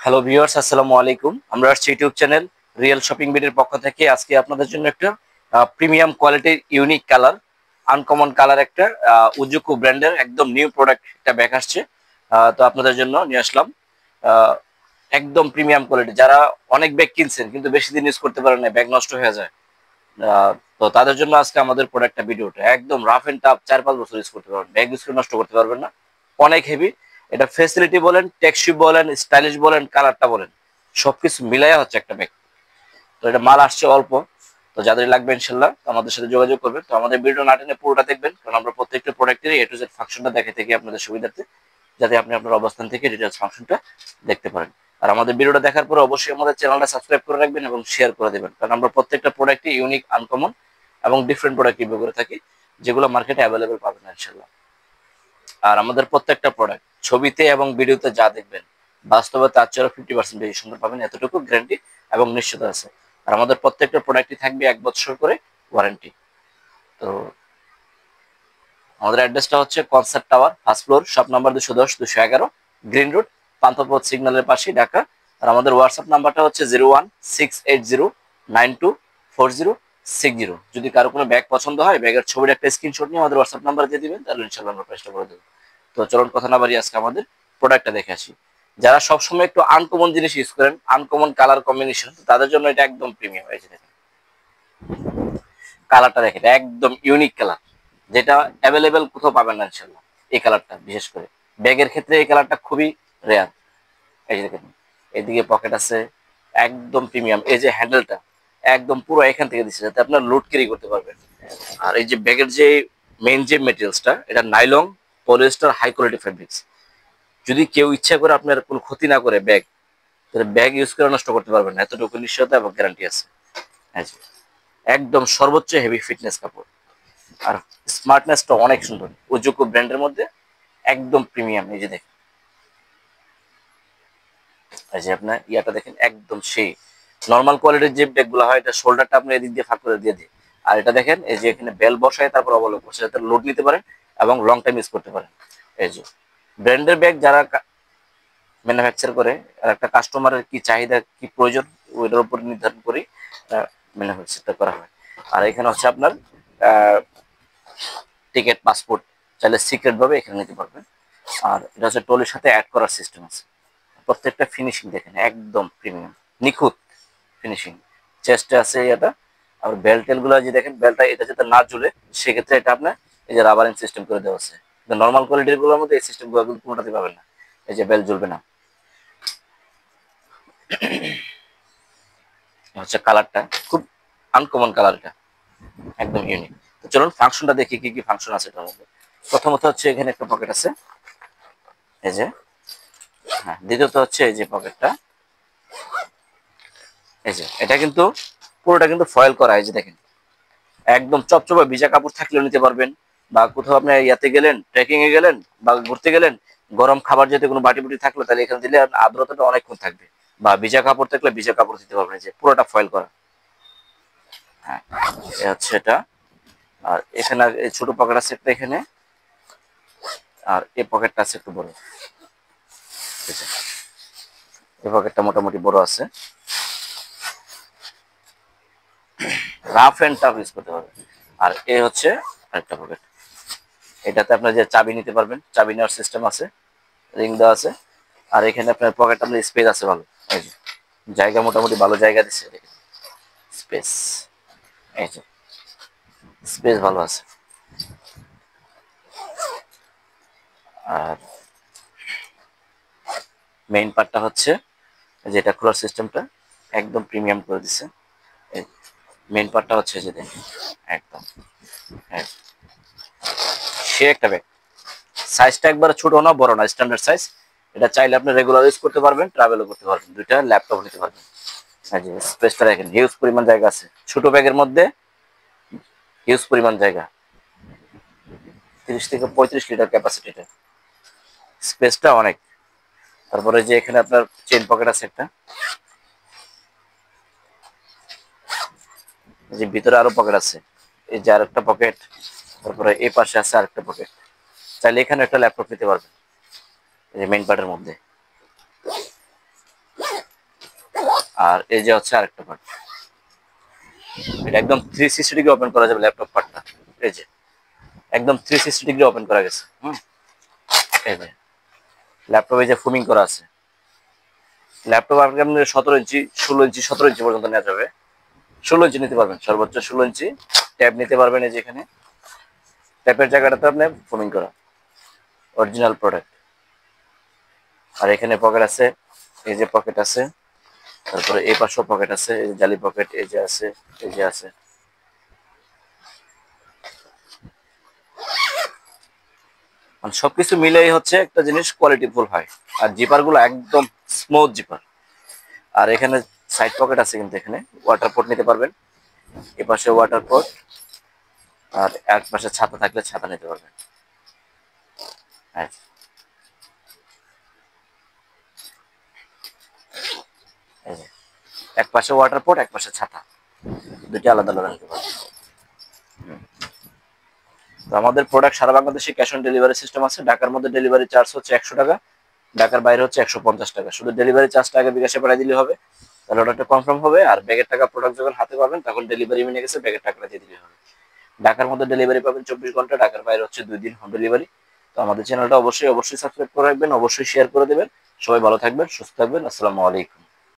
Hello viewers, আসসালামু আলাইকুম। আমরা আসছি ইউটিউব চ্যানেল রিয়েল শপিং বিডির পক্ষ থেকে। আজকে আপনাদের জন্য একটা প্রিমিয়াম কোয়ালিটির ইউনিক কালার, আনকমন কালার একটা উজুকু ব্র্যান্ডের একদম নিউ প্রোডাক্ট একটা ব্যাগ আসছে। তো আপনাদের জন্য নিয়ে আসলাম আহ, একদম প্রিমিয়াম কোয়ালিটি। যারা অনেক ব্যাগ কিনছেন কিন্তু বেশি দিন ইউজ করতে পারেন না, ব্যাগ নষ্ট হয়ে যায়, তো তাদের জন্য আজকে আমাদের প্রোডাক্টটা ভিডিওটা একদম রাফ এন্ড টাফ 4-5 বছর ইউজ করতে পারবেন, ব্যাগ ইউজ করে নষ্ট করতে পারবেন না। অনেক হেভি এটা, ফেসিলিটি বলেন, টেকসই বলেন, স্টাইলিশ বলেন, কালারটা বলেন, সবকিছু মিলাইয়া হচ্ছে একটা ব্যাগ। তো এটা মাল আসছে অল্প, তো যাদের লাগবে ইনশাল্লাহ আমাদের সাথে যোগাযোগ করবেন। তো আমাদের ভিডিও না টেনে পুরোটা দেখবেন, কারণ আমরা প্রত্যেকটা প্রোডাক্টের এ টু জেড ফাংশনটা দেখে থাকি আপনাদের সুবিধার্থে, যাতে আপনি আপনার অবস্থান থেকে ডিটেলস ফাংশনটা দেখতে পারেন। আর আমাদের ভিডিওটা দেখার পরে অবশ্যই আমাদের চ্যানেলটা সাবস্ক্রাইব করে রাখবেন এবং শেয়ার করে দেবেন, কারণ আমরা প্রত্যেকটা প্রোডাক্টই ইউনিক, আনকমন এবং ডিফারেন্ট প্রোডাক্ট রিভিউ করে থাকি, যেগুলো মার্কেটে অ্যাভেলেবেল পাবেন না ইনশাল্লাহ। আর আমাদের প্রত্যেকটা প্রোডাক্ট ছবিতে এবং ভিডিওতে যা দেখবেন, বাস্তবে তার চেয়ে 50% বেশি সুন্দর পাবেন, এতটুকু গ্যারান্টি এবং নিশ্চয়তা আছে। আর আমাদের প্রত্যেকটা প্রোডাক্টই থাকবে 1 বছর করে ওয়ারেন্টি। তো আমাদের অ্যাড্রেসটা হচ্ছে concert tower, first floor, shop number 210-211, green road, Panthapath সিগন্যালের পাশেই, ঢাকা। আর আমাদের হোয়াটসঅ্যাপ নাম্বারটা হচ্ছে 0168092406। যদি কারো কোনো ব্যাগ পছন্দ হয়, ব্যাগের ছবির একটা স্ক্রিনশট নিয়ে আমাদের হোয়াটসঅ্যাপ নাম্বারে দিয়ে দিবেন, তাহলে ইনশাল্লাহ আমরা প্রাইসটা করে দেবো। তো চলুন কথা না বাড়িয়ে আজকে আমাদের প্রোডাক্টটা দেখে আসি। যারা সবসময় একটু আনকমন জিনিস ইউজ করেন, আনকমন কালার কম্বিনেশন, তাদের জন্য এটা একদম প্রিমিয়াম হয়েছে। দেখেন কালারটা, দেখেন একদম ইউনিক কালার, যেটা অ্যাভেলেবেল কোথাও পাবেন না ইনশাল্লাহ। এই কালারটা বিশেষ করে ব্যাগের ক্ষেত্রে এই কালারটা খুবই রেয়ার। এই যে দেখেন, এদিকে পকেট আছে, একদম প্রিমিয়াম। এই যে হ্যান্ডেলটা একদম পুরো এখান থেকে দিচ্ছে, যাতে আপনার লোড ক্যারি করতে পারবেন। আর এই যে ব্যাগের যে মেইন যে মেটেরিয়ালসটা, এটা nylon, polyester, high quality fabrics. যদি কেউ ইচ্ছা করে আপনার কোনো ক্ষতি না করে ব্যাগ, তাহলে ব্যাগ ইউজ করে নষ্ট করতে পারবেন না, এতটুকু নিশ্চয়তা এবং গ্যারান্টি আছে। হ্যাঁ জি, একদম সর্বোচ্চ হেভি ফিটনেস কাপড়। আর স্মার্টনেসটা অনেক সুন্দর, ওজোকো ব্র্যান্ডের মধ্যে একদম প্রিমিয়াম। এই যে দেখেন, এই যে আপনার ইয়াটা দেখেন, একদম সেই নর্মাল কোয়ালিটির যে ব্যাগগুলো হয়, এটা শোল্ডারটা আপনি এদিক দিয়ে ফাঁক করে দিয়ে দিই। আর এটা দেখেন, এই যে এখানে বেল বসায় তারপর অবলোক বসে, যাতে লোড নিতে পারেন এবং লং টাইম ইউজ করতে পারেন। এই যে ব্র্যান্ডের ব্যাগ যারা ম্যানুফ্যাকচার করে, আর একটা কাস্টমারের কি চাহিদা, কি প্রয়োজন, ওইটার উপর নির্ধারণ করি ম্যানুফ্যাকচারটা করা হয়। আর এখানে হচ্ছে আপনার টিকিট, পাসপোর্ট চাইলে সিক্রেট ভাবে এখানে নিতে পারবেন। আর এটা হচ্ছে ট্রলির সাথে অ্যাড করার সিস্টেম আছে। প্রত্যেকটা ফিনিশিং দেখেন একদম প্রিমিয়াম, নিখুঁত ফিনিশিং। চেস্টে আছে এটা। আর বেল্ট টেল গুলো যে দেখেন, বেল্টটা এটা যাতে না ঝুলে, সেক্ষেত্রে এটা আপনার এই যে রাবারিং সিস্টেম করে দেওয়া আছে। নর্মাল কোয়ালিটির গুলোর মধ্যে এই সিস্টেম গুলো কিন্তু কোনোটাতে পাবেন না, এই যে বেল্ট ঝুলবে না। হচ্ছে কালারটা খুব আনকমন কালার, এটা একদম ইউনিক। তো চলুন ফাংশনটা দেখি, কি কি ফাংশন আছে এটার মধ্যে। প্রথমত হচ্ছে এখানে একটা পকেট আছে, এই যে, হ্যাঁ। দ্বিতীয়ত হচ্ছে এই যে পকেটটা, এই যে এটা কিন্তু পুরোটা কিন্তু ফয়েল করা। এই যে দেখেন, একদম চপচপে ভিজা কাপড় থাকলেও নিতে পারবেন, বা কোথাও আপনি ইয়াতে গেলেন, ট্রেকিং এ গেলেন বা ঘুরতে গেলেন, গরম খাবার যেতে কোনো বাটি বুটি থাকলো, তাহলে এখানে দিলে আর্দ্রতাটা অনেকক্ষণ থাকবে। বা ভিজা কাপড় থাকলে ভিজা কাপড় দিতে পারবেন, যে পুরোটা ফয়েল করা। হ্যাঁ, এ হচ্ছে এটা। আর এখানে এই ছোট পকেট আছে একটা এখানে, আর এই পকেটটা আছে একটু বড়। ঠিক আছে, এই পকেটটা মোটামুটি বড় আছে, রাফ এন্ড টাফ ইউজ করতে পারবেন। আর এ হচ্ছে আরেকটা পকেট, এটাতে আপনার যে চাবি নিতে পারবেন, চাবি নেওয়ার সিস্টেম আছে, রিং দেওয়া আছে। আর এখানে আপনার পকেট, আপনার স্পেস আছে ভালো, এই যে জায়গা মোটামুটি ভালো জায়গা দিচ্ছে, স্পেস, এই যে স্পেস ভালো আছে। আর মেইন পার্টটা হচ্ছে যেটা খোলার সিস্টেমটা একদম প্রিমিয়াম করে দিচ্ছে। মেইন পার্টটা হচ্ছে যে দেখেন, একদম সে একটা ব্যাগ। সাইজটা একবার ছোট না বড় না, স্ট্যান্ডার্ড সাইজ। এটা চাইলে আপনি রেগুলার ইউজ করতে পারবেন, ট্রাভেলও করতে পারবেন, দুইটা ল্যাপটপ নিতে পারবেন। এই যে স্পেসটা দেখেন, হিউজ পরিমাণ জায়গা আছে, ছোট ব্যাগের মধ্যে হিউজ পরিমাণ জায়গা, 30 থেকে 35 লিটার ক্যাপাসিটিটা, স্পেসটা অনেক। তারপরে যে এখানে আপনার চেন পকেট আছে একটা, যে ভিতরে আরো পকেট আছে, এই যে আরেকটা পকেট, তারপরে এই পাশে আছে আরেকটা পকেট। চাইলে এখানে একটা ল্যাপটপ নিতে পারবেন, এই যে মেইন পার্টের মধ্যে। আর এই যে হচ্ছে আরেকটা পার্ট, এটা একদম 360 ডিগ্রি ওপেন করা যাবে ল্যাপটপ পার্টটা। এই যে একদম 360 ডিগ্রি ওপেন করা গেছে। এই যে ল্যাপটপ এই যে ফুমিং করা আছে। ল্যাপটপ আপনি 17 ইঞ্চি 16 ইঞ্চি 17 ইঞ্চি পর্যন্ত নেওয়া যাবে। 16 ইঞ্চি নিতে পারবেন, সর্বোচ্চ 16 ইঞ্চি ট্যাব নিতে পারবেন। এই যে এখানে ট্যাবের জায়গাটাতে আপনি ফুমিং করা অরিজিনাল প্রোডাক্ট। আর এখানে পকেট আছে, এই যে পকেট আছে, তারপরে এই পাশেও পকেট আছে, এই যে জালি পকেট, এই যে আছে, এই যে আছে। মানে সবকিছু মিলেই হচ্ছে একটা জিনিস কোয়ালিটিফুল হয়। আর জিপার গুলো একদম স্মুথ জিপার। আর এখানে সাইড পকেট আছে, কিন্তু এখানে ওয়াটার পোর্ট নিতে পারবেন। এ পাশে ওয়াটার পোর্ট, আর এক পাশে ছাতা থাকলে ছাতা নিতে পারবেন। এই যে এক পাশে ওয়াটার পোর্ট, এক পাশে ছাতা, দুটি আলাদা আলাদা নিতে পারবেন। তো আমাদের প্রোডাক্ট সারা বাংলাদেশে ক্যাশ অন ডেলিভারি সিস্টেম আছে। ঢাকার মধ্যে ডেলিভারি চার্জ হচ্ছে 100 টাকা, ঢাকার বাইরে হচ্ছে 150 টাকা। শুধু ডেলিভারি চার্জটা আগে বিকাশে পাঠিয়ে দিলে হবে, তাহলে অর্ডারটা কনফার্ম হবে। আর ব্যাগের টাকা প্রোডাক্ট যখন হাতে পাবেন তখন ডেলিভারি মেনে গেছে, ব্যাগের টাকাটা দিয়ে দিলে হবে। ঢাকার মধ্যে ডেলিভারি পাবেন 24 ঘন্টা, ঢাকার বাইরে হচ্ছে 2 দিন হোম ডেলিভারি। তো আমাদের চ্যানেলটা অবশ্যই সাবস্ক্রাইব করে রাখবেন, অবশ্যই শেয়ার করে দেবেন। সবাই ভালো থাকবেন, সুস্থ থাকবেন। আসসালামু আলাইকুম।